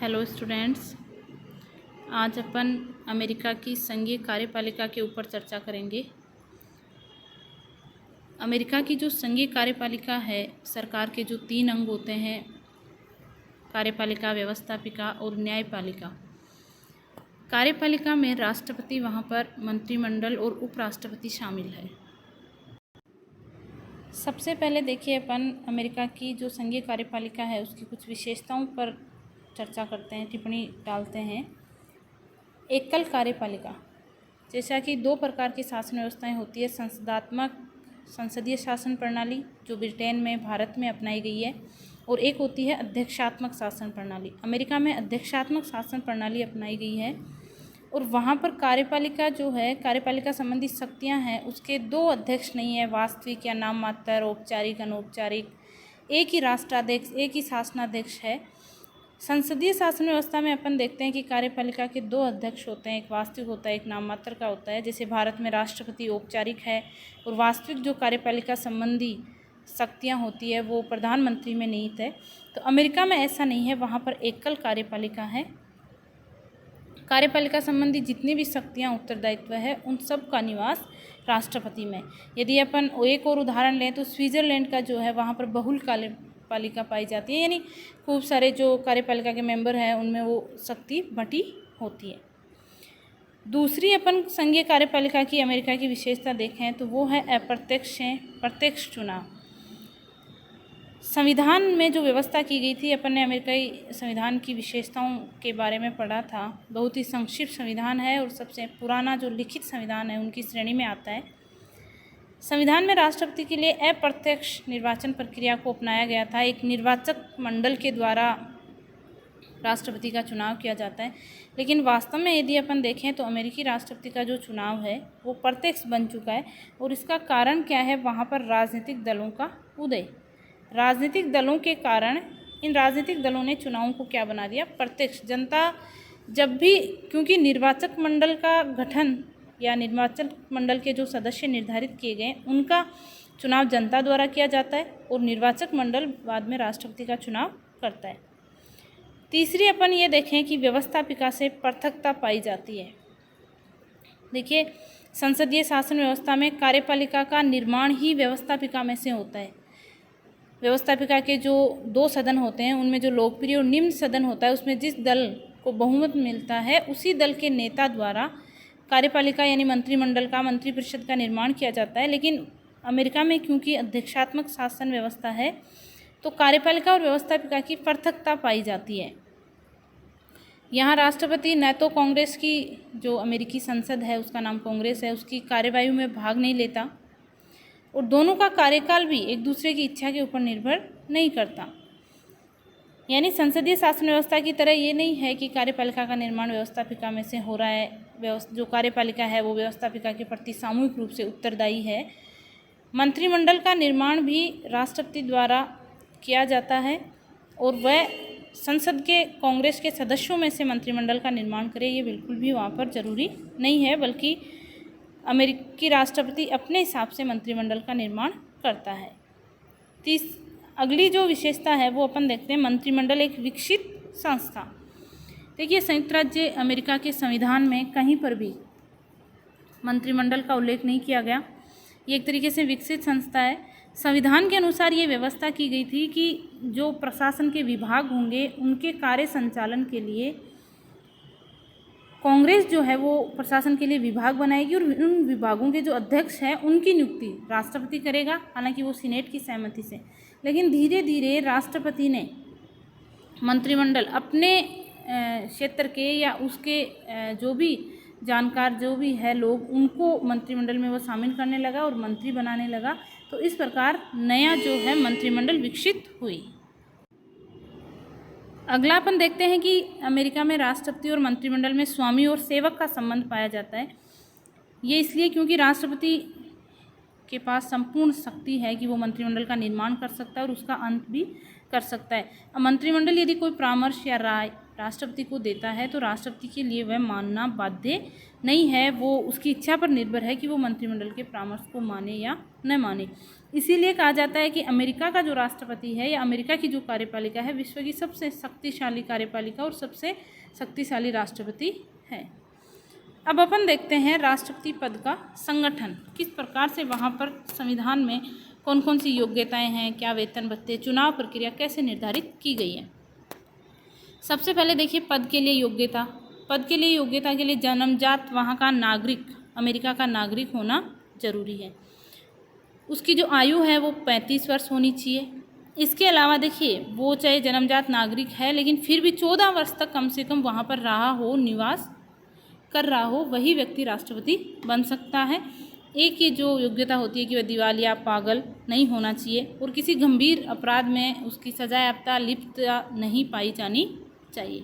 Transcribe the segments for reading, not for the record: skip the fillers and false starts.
Hello students, आज अपन America की संघीय कार्यपालिका के ऊपर चर्चा करेंगे। अमेरिका की जो संघीय कार्यपालिका है, सरकार के जो 3 अंग होते हैं, कार्यपालिका, व्यवस्थापिका और न्यायपालिका। कार्यपालिका में राष्ट्रपति, वहाँ पर मंत्रिमंडल और उपराष्ट्रपति शामिल है। सबसे पहले देखिए, अपन अमेरिका की जो संघीय कार्यपालिका है उसकी कुछ विशेषताओं पर चर्चा करते हैं, टिप्पणी डालते हैं। एकल कार्यपालिका, जैसा कि 2 प्रकार की शासन व्यवस्थाएं होती है। संसदात्मक संसदीय शासन प्रणाली जो ब्रिटेन में, भारत में अपनाई गई है, और एक होती है अध्यक्षात्मक शासन प्रणाली। अमेरिका में अध्यक्षात्मक शासन प्रणाली अपनाई गई है और वहाँ पर कार्यपालिका जो है, कार्यपालिका संबंधी शक्तियाँ हैं, उसके 2 अध्यक्ष नहीं है, वास्तविक या नाम मात्र, औपचारिक, अनौपचारिक। एक ही राष्ट्राध्यक्ष, एक ही शासनाध्यक्ष है। संसदीय शासन व्यवस्था में अपन देखते हैं कि कार्यपालिका के 2 अध्यक्ष होते हैं, एक वास्तविक होता है, एक नाम मात्र का होता है। जैसे भारत में राष्ट्रपति औपचारिक है और वास्तविक जो कार्यपालिका संबंधी शक्तियाँ होती है वो प्रधानमंत्री में निहित है। तो अमेरिका में ऐसा नहीं है, वहाँ पर एकल कार्यपालिका है। कार्यपालिका संबंधी जितनी भी शक्तियाँ, उत्तरदायित्व है, उन सब का निवास राष्ट्रपति में। यदि अपन एक और उदाहरण लें तो स्विट्ज़रलैंड का जो है, वहाँ पर बहुल कार्यपालिका पाई जाती है, यानी खूब सारे जो कार्यपालिका के मेंबर हैं उनमें वो शक्ति बंटी होती है। दूसरी अपन संघीय कार्यपालिका की अमेरिका की विशेषता देखें तो वो है प्रत्यक्ष चुनाव। संविधान में जो व्यवस्था की गई थी, अपन ने अमेरिकी संविधान की विशेषताओं के बारे में पढ़ा था। बहुत ही संक्षिप्त संविधान है और सबसे पुराना जो लिखित संविधान है उनकी श्रेणी में आता है। संविधान में राष्ट्रपति के लिए अप्रत्यक्ष निर्वाचन प्रक्रिया को अपनाया गया था। एक निर्वाचक मंडल के द्वारा राष्ट्रपति का चुनाव किया जाता है, लेकिन वास्तव में यदि अपन देखें तो अमेरिकी राष्ट्रपति का जो चुनाव है वो प्रत्यक्ष बन चुका है। और इसका कारण क्या है? वहाँ पर राजनीतिक दलों का उदय। राजनीतिक दलों के कारण इन राजनीतिक दलों ने चुनावों को क्या बना दिया? प्रत्यक्ष। जनता जब भी, क्योंकि निर्वाचक मंडल का गठन या निर्वाचन मंडल के जो सदस्य निर्धारित किए गए उनका चुनाव जनता द्वारा किया जाता है और निर्वाचक मंडल बाद में राष्ट्रपति का चुनाव करता है। तीसरी अपन ये देखें कि व्यवस्थापिका से पृथकता पाई जाती है। देखिए, संसदीय शासन व्यवस्था में कार्यपालिका का निर्माण ही व्यवस्थापिका में से होता है। व्यवस्थापिका के जो 2 सदन होते हैं उनमें जो लोकप्रिय और निम्न सदन होता है, उसमें जिस दल को बहुमत मिलता है उसी दल के नेता द्वारा कार्यपालिका यानी मंत्रिमंडल का, मंत्रिपरिषद का निर्माण किया जाता है। लेकिन अमेरिका में क्योंकि अध्यक्षात्मक शासन व्यवस्था है तो कार्यपालिका और व्यवस्थापिका की पृथकता पाई जाती है। यहाँ राष्ट्रपति न तो कांग्रेस की, जो अमेरिकी संसद है उसका नाम कांग्रेस है, उसकी कार्यवाही में भाग नहीं लेता और दोनों का कार्यकाल भी एक दूसरे की इच्छा के ऊपर निर्भर नहीं करता। यानी संसदीय शासन व्यवस्था की तरह ये नहीं है कि कार्यपालिका का निर्माण व्यवस्थापिका में से हो रहा है। जो कार्यपालिका है वो व्यवस्थापिका के प्रति सामूहिक रूप से उत्तरदायी है। मंत्रिमंडल का निर्माण भी राष्ट्रपति द्वारा किया जाता है और वह संसद के, कांग्रेस के सदस्यों में से मंत्रिमंडल का निर्माण करे, ये बिल्कुल भी वहाँ पर ज़रूरी नहीं है, बल्कि अमेरिकी राष्ट्रपति अपने हिसाब से मंत्रिमंडल का निर्माण करता है। अगली जो विशेषता है वो अपन देखते हैं, मंत्रिमंडल एक विकसित संस्था। देखिए, संयुक्त राज्य अमेरिका के संविधान में कहीं पर भी मंत्रिमंडल का उल्लेख नहीं किया गया। ये एक तरीके से विकसित संस्था है। संविधान के अनुसार ये व्यवस्था की गई थी कि जो प्रशासन के विभाग होंगे उनके कार्य संचालन के लिए कांग्रेस जो है वो प्रशासन के लिए विभाग बनाएगी और उन विभागों के जो अध्यक्ष हैं उनकी नियुक्ति राष्ट्रपति करेगा, हालांकि वो सीनेट की सहमति से। लेकिन धीरे धीरे राष्ट्रपति ने मंत्रिमंडल अपने क्षेत्र के या उसके जो भी जानकार जो भी है लोग, उनको मंत्रिमंडल में वो शामिल करने लगा और मंत्री बनाने लगा। तो इस प्रकार नया जो है मंत्रिमंडल विकसित हुई। अगला अपन देखते हैं कि अमेरिका में राष्ट्रपति और मंत्रिमंडल में स्वामी और सेवक का संबंध पाया जाता है। ये इसलिए क्योंकि राष्ट्रपति के पास संपूर्ण शक्ति है कि वो मंत्रिमंडल का निर्माण कर सकता है और उसका अंत भी कर सकता है। अब मंत्रिमंडल यदि कोई परामर्श या राय राष्ट्रपति को देता है तो राष्ट्रपति के लिए वह मानना बाध्य नहीं है, वो उसकी इच्छा पर निर्भर है कि वो मंत्रिमंडल के परामर्श को माने या न माने। इसीलिए कहा जाता है कि अमेरिका का जो राष्ट्रपति है या अमेरिका की जो कार्यपालिका है विश्व की सबसे शक्तिशाली कार्यपालिका और सबसे शक्तिशाली राष्ट्रपति है। अब अपन देखते हैं राष्ट्रपति पद का संगठन, किस प्रकार से वहाँ पर संविधान में कौन कौन सी योग्यताएं हैं, क्या वेतन भत्ते, चुनाव प्रक्रिया कैसे निर्धारित की गई है। सबसे पहले देखिए पद के लिए योग्यता। पद के लिए योग्यता के लिए जन्मजात वहाँ का नागरिक, अमेरिका का नागरिक होना जरूरी है। उसकी जो आयु है वो 35 वर्ष होनी चाहिए। इसके अलावा देखिए वो चाहे जन्मजात नागरिक है लेकिन फिर भी 14 वर्ष तक कम से कम वहाँ पर रहा हो, निवास कर रहा हो, वही व्यक्ति राष्ट्रपति बन सकता है। एक ही जो योग्यता होती है कि वह दिवालिया, पागल नहीं होना चाहिए और किसी गंभीर अपराध में उसकी सजायाफ्ता लिप्त नहीं पाई जानी चाहिए।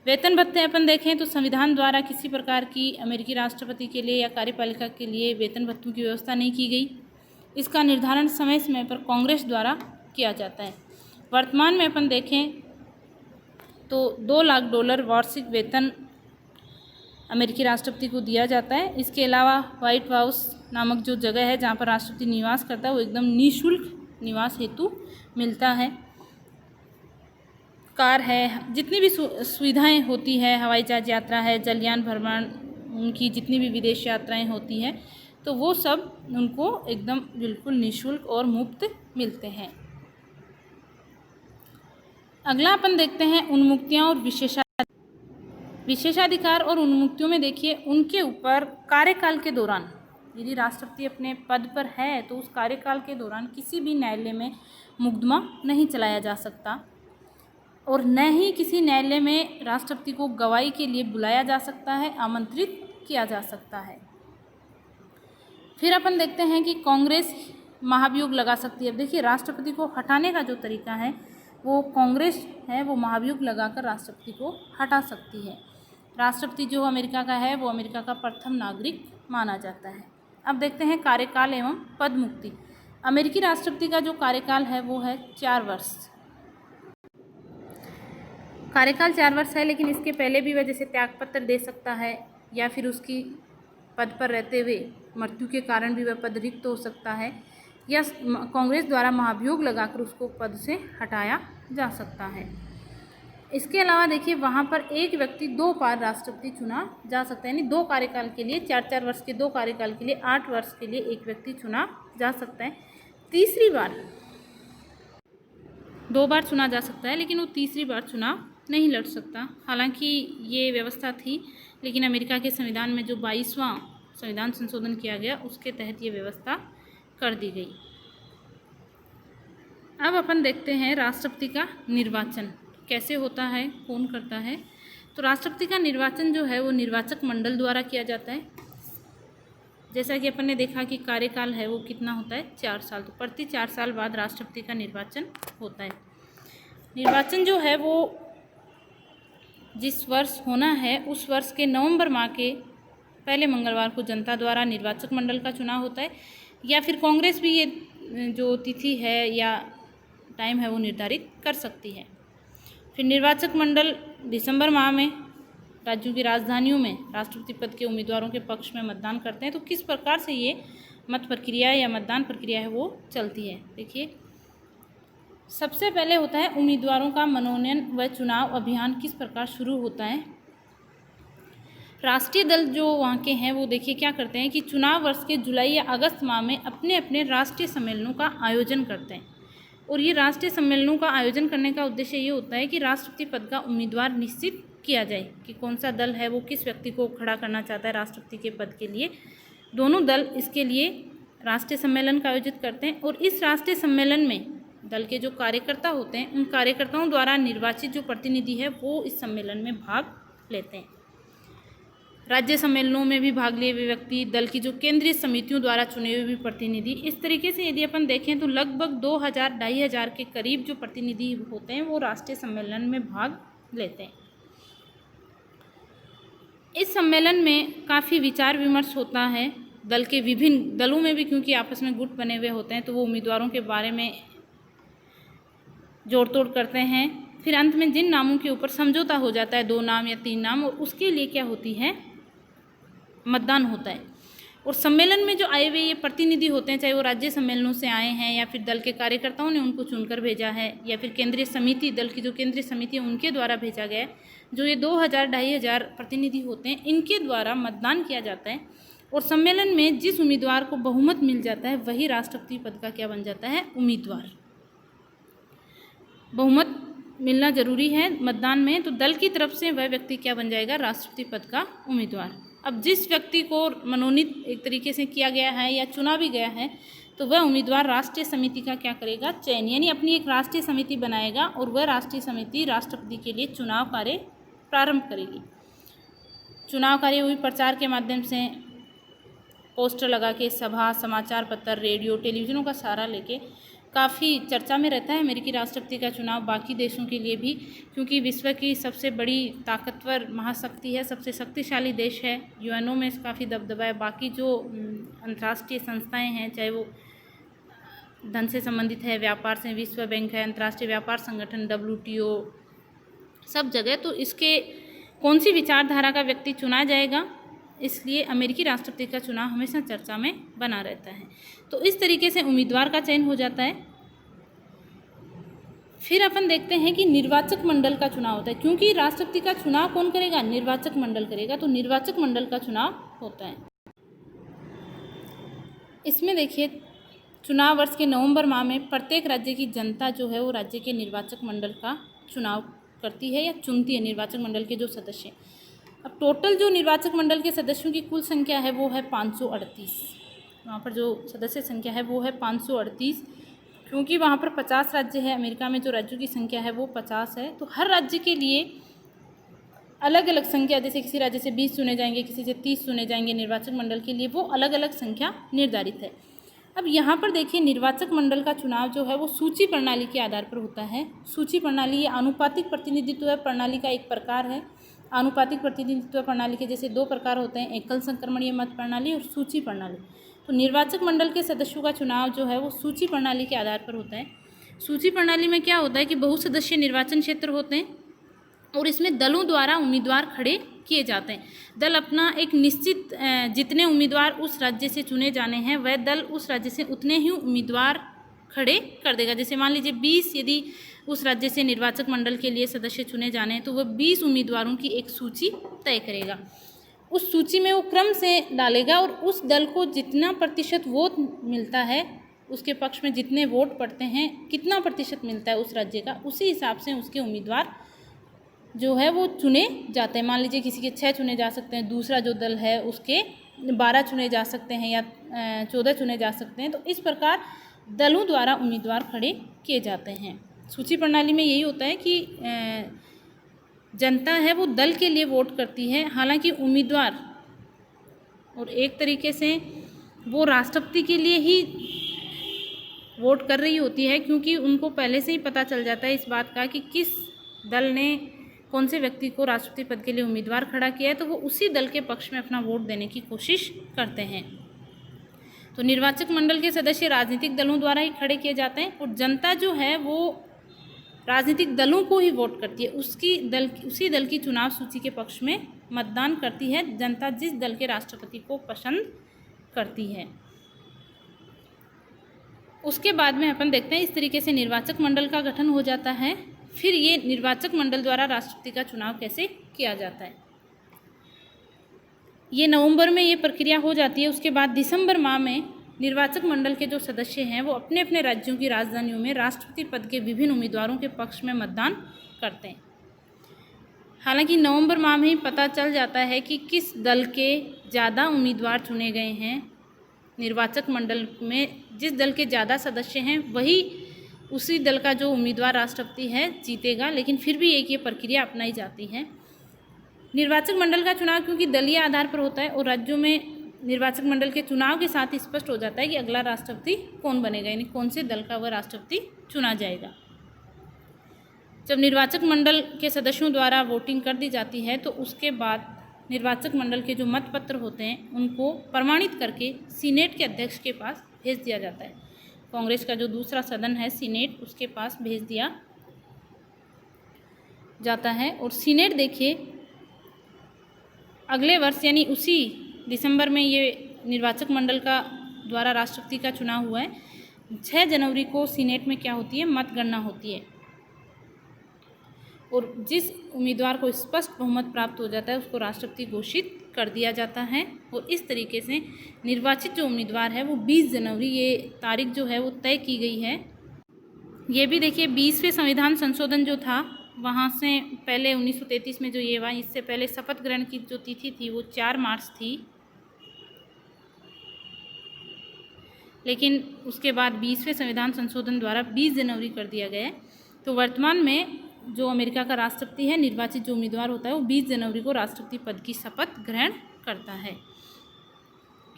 वेतन भत्ते अपन देखें तो संविधान द्वारा किसी प्रकार की अमेरिकी राष्ट्रपति के लिए या कार्यपालिका के लिए वेतन भत्तों की व्यवस्था नहीं की गई। इसका निर्धारण समय समय पर कांग्रेस द्वारा किया जाता है। वर्तमान में अपन देखें तो $2 लाख वार्षिक वेतन अमेरिकी राष्ट्रपति को दिया जाता है। इसके अलावा व्हाइट हाउस नामक जो जगह है जहाँ पर राष्ट्रपति निवास करता है वो एकदम निःशुल्क निवास हेतु मिलता है। कार है, जितनी भी सुविधाएं होती है, हवाई जहाज यात्रा है, जलयान भ्रमण, उनकी जितनी भी विदेश यात्राएं होती हैं तो वो सब उनको एकदम बिल्कुल निःशुल्क और मुफ्त मिलते हैं। अगला अपन देखते हैं उन्मुक्तियां और विशेषाधिकार और उन्मुक्तियों में देखिए उनके ऊपर कार्यकाल के दौरान यदि राष्ट्रपति अपने पद पर है तो उस कार्यकाल के दौरान किसी भी न्यायालय में मुकदमा नहीं चलाया जा सकता और न ही किसी न्यायालय में राष्ट्रपति को गवाही के लिए बुलाया जा सकता है, आमंत्रित किया जा सकता है। फिर अपन देखते हैं कि कांग्रेस महाभियोग लगा सकती है। अब देखिए राष्ट्रपति को हटाने का जो तरीका है वो कांग्रेस है, वो महाभियोग लगाकर राष्ट्रपति को हटा सकती है। राष्ट्रपति जो अमेरिका का है वो अमेरिका का प्रथम नागरिक माना जाता है। अब देखते हैं कार्यकाल एवं पद मुक्ति। अमेरिकी राष्ट्रपति का जो कार्यकाल है वो है 4 वर्ष। कार्यकाल 4 वर्ष है लेकिन इसके पहले भी वह जैसे त्यागपत्र दे सकता है या फिर उसकी पद पर रहते हुए मृत्यु के कारण भी वह पद रिक्त हो सकता है या कांग्रेस द्वारा महाभियोग लगाकर उसको पद से हटाया जा सकता है। इसके अलावा देखिए वहाँ पर एक व्यक्ति 2 बार राष्ट्रपति चुना जा सकता है, यानी 2 कार्यकाल के लिए, 4-4 वर्ष के 2 कार्यकाल के लिए 8 वर्ष के लिए एक व्यक्ति चुना जा सकता है। तीसरी बार 2 बार चुना जा सकता है लेकिन वो तीसरी बार चुनाव नहीं लड़ सकता। हालांकि ये व्यवस्था थी लेकिन अमेरिका के संविधान में जो 22वां संविधान संशोधन किया गया उसके तहत ये व्यवस्था कर दी गई। अब अपन देखते हैं राष्ट्रपति का निर्वाचन कैसे होता है, कौन करता है। तो राष्ट्रपति का निर्वाचन जो है वो निर्वाचक मंडल द्वारा किया जाता है। जैसा कि अपन ने देखा कि कार्यकाल है वो कितना होता है 4 साल, तो प्रति 4 साल बाद राष्ट्रपति का निर्वाचन होता है। निर्वाचन जो है वो जिस वर्ष होना है उस वर्ष के नवंबर माह के पहले मंगलवार को जनता द्वारा निर्वाचक मंडल का चुनाव होता है या फिर कांग्रेस भी ये जो तिथि है या टाइम है वो निर्धारित कर सकती है। फिर निर्वाचक मंडल दिसंबर माह में राज्यों की राजधानियों में राष्ट्रपति पद के उम्मीदवारों के पक्ष में मतदान करते हैं। तो किस प्रकार से ये मत प्रक्रिया या मतदान प्रक्रिया है वो चलती है। देखिए सबसे पहले होता है उम्मीदवारों का मनोनयन व चुनाव अभियान किस प्रकार शुरू होता है। राष्ट्रीय दल जो वहाँ के हैं वो देखिए क्या करते हैं कि चुनाव वर्ष के जुलाई या अगस्त माह में अपने अपने राष्ट्रीय सम्मेलनों का आयोजन करते हैं और ये राष्ट्रीय सम्मेलनों का आयोजन करने का उद्देश्य ये होता है कि राष्ट्रपति पद का उम्मीदवार निश्चित किया जाए कि कौन सा दल है वो किस व्यक्ति को खड़ा करना चाहता है राष्ट्रपति के पद के लिए। दोनों दल इसके लिए राष्ट्रीय सम्मेलन का आयोजित करते हैं और इस राष्ट्रीय सम्मेलन में दल के जो कार्यकर्ता होते हैं उन कार्यकर्ताओं द्वारा निर्वाचित जो प्रतिनिधि है वो इस सम्मेलन में भाग लेते हैं। राज्य सम्मेलनों में भी भाग लिए हुए व्यक्ति, दल की जो केंद्रीय समितियों द्वारा चुने हुए भी प्रतिनिधि, इस तरीके से यदि अपन देखें तो लगभग 2000-2500 के करीब जो प्रतिनिधि होते हैं वो राष्ट्रीय सम्मेलन में भाग लेते हैं। इस सम्मेलन में काफ़ी विचार विमर्श होता है दल के विभिन्न दलों में भी, क्योंकि आपस में गुट बने हुए होते हैं तो वो उम्मीदवारों के बारे में जोड़ तोड़ करते हैं। फिर अंत में जिन नामों के ऊपर समझौता हो जाता है, 2 नाम या 3 नाम, और उसके लिए क्या होती है मतदान होता है। और सम्मेलन में जो आए हुए ये प्रतिनिधि होते हैं, चाहे वो राज्य सम्मेलनों से आए हैं या फिर दल के कार्यकर्ताओं ने उनको चुनकर भेजा है या फिर केंद्रीय समिति, दल की जो केंद्रीय समिति है उनके द्वारा भेजा गया है, जो ये 2000-2500 प्रतिनिधि होते हैं, इनके द्वारा मतदान किया जाता है। और सम्मेलन में जिस उम्मीदवार को बहुमत मिल जाता है वही राष्ट्रपति पद का क्या बन जाता है, उम्मीदवार। बहुमत मिलना जरूरी है मतदान में, तो दल की तरफ से वह व्यक्ति क्या बन जाएगा, राष्ट्रपति पद का उम्मीदवार। अब जिस व्यक्ति को मनोनीत एक तरीके से किया गया है या चुना भी गया है, तो वह उम्मीदवार राष्ट्रीय समिति का क्या करेगा, चयन, यानी अपनी एक राष्ट्रीय समिति बनाएगा और वह राष्ट्रीय समिति राष्ट्रपति के लिए चुनाव कार्य प्रारंभ करेगी। चुनाव कार्य हुई प्रचार के माध्यम से, पोस्टर लगा के, सभा, समाचार पत्र, रेडियो, टेलीविजनों का सहारा लेके काफ़ी चर्चा में रहता है अमेरिकी राष्ट्रपति का चुनाव बाकी देशों के लिए भी, क्योंकि विश्व की सबसे बड़ी ताकतवर महाशक्ति है, सबसे शक्तिशाली देश है। यूएनओ में काफ़ी दबदबा है। बाकी जो अंतर्राष्ट्रीय संस्थाएं हैं, चाहे वो धन से संबंधित है, व्यापार से, विश्व बैंक है, अंतर्राष्ट्रीय व्यापार संगठन WTO, सब जगह, तो इसके कौन सी विचारधारा का व्यक्ति चुना जाएगा, इसलिए अमेरिकी राष्ट्रपति का चुनाव हमेशा चर्चा में बना रहता है। तो इस तरीके से उम्मीदवार का चयन हो जाता है। फिर अपन देखते हैं कि निर्वाचक मंडल का चुनाव होता है, क्योंकि राष्ट्रपति का चुनाव कौन करेगा, निर्वाचक मंडल करेगा, तो निर्वाचक मंडल का चुनाव होता है। इसमें देखिए, चुनाव वर्ष के नवंबर माह में प्रत्येक राज्य की जनता जो है वो राज्य के निर्वाचक मंडल का चुनाव करती है या चुनती है, निर्वाचक मंडल के जो सदस्य। अब टोटल जो निर्वाचक मंडल के सदस्यों की कुल संख्या है वो है 538। वहाँ पर जो सदस्य संख्या है वो है 538, क्योंकि वहाँ पर 50 राज्य है। अमेरिका में जो राज्यों की संख्या है वो 50 है, तो हर राज्य के लिए अलग अलग संख्या, जैसे किसी राज्य से 20 चुने जाएंगे, किसी से 30 चुने जाएंगे निर्वाचक मंडल के लिए, वो अलग अलग संख्या निर्धारित है। अब यहाँ पर देखिए, निर्वाचक मंडल का चुनाव जो है वो सूची प्रणाली के आधार पर होता है। सूची प्रणाली ये आनुपातिक प्रतिनिधित्व प्रणाली का एक प्रकार है। आनुपातिक प्रतिनिधित्व प्रणाली के जैसे 2 प्रकार होते हैं, एकल संक्रमणीय मत प्रणाली और सूची प्रणाली। तो निर्वाचक मंडल के सदस्यों का चुनाव जो है वो सूची प्रणाली के आधार पर होता है। सूची प्रणाली में क्या होता है कि बहुसदस्यीय निर्वाचन क्षेत्र होते हैं और इसमें दलों द्वारा उम्मीदवार खड़े किए जाते हैं। दल अपना एक निश्चित जितने उम्मीदवार उस राज्य से चुने जाने हैं, वह दल उस राज्य से उतने ही उम्मीदवार खड़े कर देगा। जैसे मान लीजिए 20 यदि उस राज्य से निर्वाचक मंडल के लिए सदस्य चुने जाने हैं, तो वह 20 उम्मीदवारों की एक सूची तय करेगा। उस सूची में वो क्रम से डालेगा और उस दल को जितना प्रतिशत वोट मिलता है, उसके पक्ष में जितने वोट पड़ते हैं, कितना प्रतिशत मिलता है उस राज्य का, उसी हिसाब से उसके उम्मीदवार जो है वो चुने जाते हैं। मान लीजिए किसी के 6 चुने जा सकते हैं, दूसरा जो दल है उसके 12 चुने जा सकते हैं या 14 चुने जा सकते हैं। तो इस प्रकार दलों द्वारा उम्मीदवार खड़े किए जाते हैं। सूची प्रणाली में यही होता है कि जनता है वो दल के लिए वोट करती है, हालांकि उम्मीदवार और एक तरीके से वो राष्ट्रपति के लिए ही वोट कर रही होती है, क्योंकि उनको पहले से ही पता चल जाता है इस बात का कि किस दल ने कौन से व्यक्ति को राष्ट्रपति पद के लिए उम्मीदवार खड़ा किया है, तो वो उसी दल के पक्ष में अपना वोट देने की कोशिश करते हैं। तो निर्वाचक मंडल के सदस्य राजनीतिक दलों द्वारा ही खड़े किए जाते हैं और जनता जो है वो राजनीतिक दलों को ही वोट करती है, उसी दल की चुनाव सूची के पक्ष में मतदान करती है जनता, जिस दल के राष्ट्रपति को पसंद करती है। उसके बाद में अपन देखते हैं इस तरीके से निर्वाचक मंडल का गठन हो जाता है। फिर ये निर्वाचक मंडल द्वारा राष्ट्रपति का चुनाव कैसे किया जाता है, ये नवंबर में ये प्रक्रिया हो जाती है। उसके बाद दिसंबर माह में निर्वाचक मंडल के जो सदस्य हैं वो अपने अपने राज्यों की राजधानियों में राष्ट्रपति पद के विभिन्न उम्मीदवारों के पक्ष में मतदान करते हैं। हालांकि नवंबर माह में ही पता चल जाता है कि किस दल के ज़्यादा उम्मीदवार चुने गए हैं। निर्वाचक मंडल में जिस दल के ज़्यादा सदस्य हैं वही उसी दल का जो उम्मीदवार राष्ट्रपति है जीतेगा, लेकिन फिर भी एक ये प्रक्रिया अपनाई जाती है। निर्वाचक मंडल का चुनाव क्योंकि दलीय आधार पर होता है और राज्यों में निर्वाचक मंडल के चुनाव के साथ ही स्पष्ट हो जाता है कि अगला राष्ट्रपति कौन बनेगा, यानी कौन से दल का वह राष्ट्रपति चुना जाएगा। जब निर्वाचक मंडल के सदस्यों द्वारा वोटिंग कर दी जाती है तो उसके बाद निर्वाचक मंडल के जो मतपत्र होते हैं उनको प्रमाणित करके सीनेट के अध्यक्ष के पास भेज दिया जाता है। कांग्रेस का जो दूसरा सदन है सीनेट, उसके पास भेज दिया जाता है और सीनेट देखिए अगले वर्ष यानी उसी दिसंबर में ये निर्वाचक मंडल का द्वारा राष्ट्रपति का चुनाव हुआ है, 6 जनवरी को सीनेट में क्या होती है, मतगणना होती है और जिस उम्मीदवार को स्पष्ट बहुमत प्राप्त हो जाता है उसको राष्ट्रपति घोषित कर दिया जाता है। और इस तरीके से निर्वाचित जो उम्मीदवार है वो 20 जनवरी ये तारीख जो है वो तय की गई है। ये भी देखिए 20वें संविधान संशोधन जो था वहाँ से पहले 1933 में जो ये हुआ, इससे पहले शपथ ग्रहण की जो तिथि थी वो 4 मार्च थी, लेकिन उसके बाद 20वें संविधान संशोधन द्वारा 20 जनवरी कर दिया गया है। तो वर्तमान में जो अमेरिका का राष्ट्रपति है, निर्वाचित जो उम्मीदवार होता है वो 20 जनवरी को राष्ट्रपति पद की शपथ ग्रहण करता है।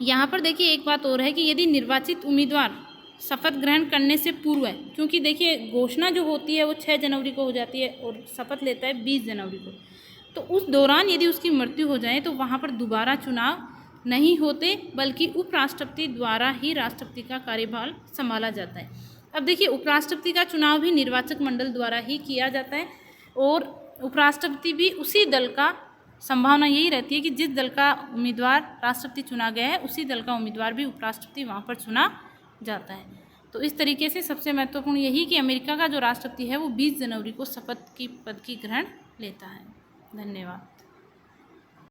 यहाँ पर देखिए एक बात और है कि यदि निर्वाचित उम्मीदवार शपथ ग्रहण करने से पूर्व है, क्योंकि देखिए घोषणा जो होती है वो 6 जनवरी को हो जाती है और शपथ लेता है 20 जनवरी को, तो उस दौरान यदि उसकी मृत्यु हो जाए तो वहाँ पर दोबारा चुनाव नहीं होते, बल्कि उपराष्ट्रपति द्वारा ही राष्ट्रपति का कार्यभार संभाला जाता है। अब देखिए उपराष्ट्रपति का चुनाव भी निर्वाचक मंडल द्वारा ही किया जाता है और उपराष्ट्रपति भी उसी दल का, संभावना यही रहती है कि जिस दल का उम्मीदवार राष्ट्रपति चुना गया है उसी दल का उम्मीदवार भी उपराष्ट्रपति वहाँ पर चुना जाता है। तो इस तरीके से सबसे महत्वपूर्ण यही कि अमेरिका का जो राष्ट्रपति है वो 20 जनवरी को शपथ की पद की ग्रहण लेता है। धन्यवाद।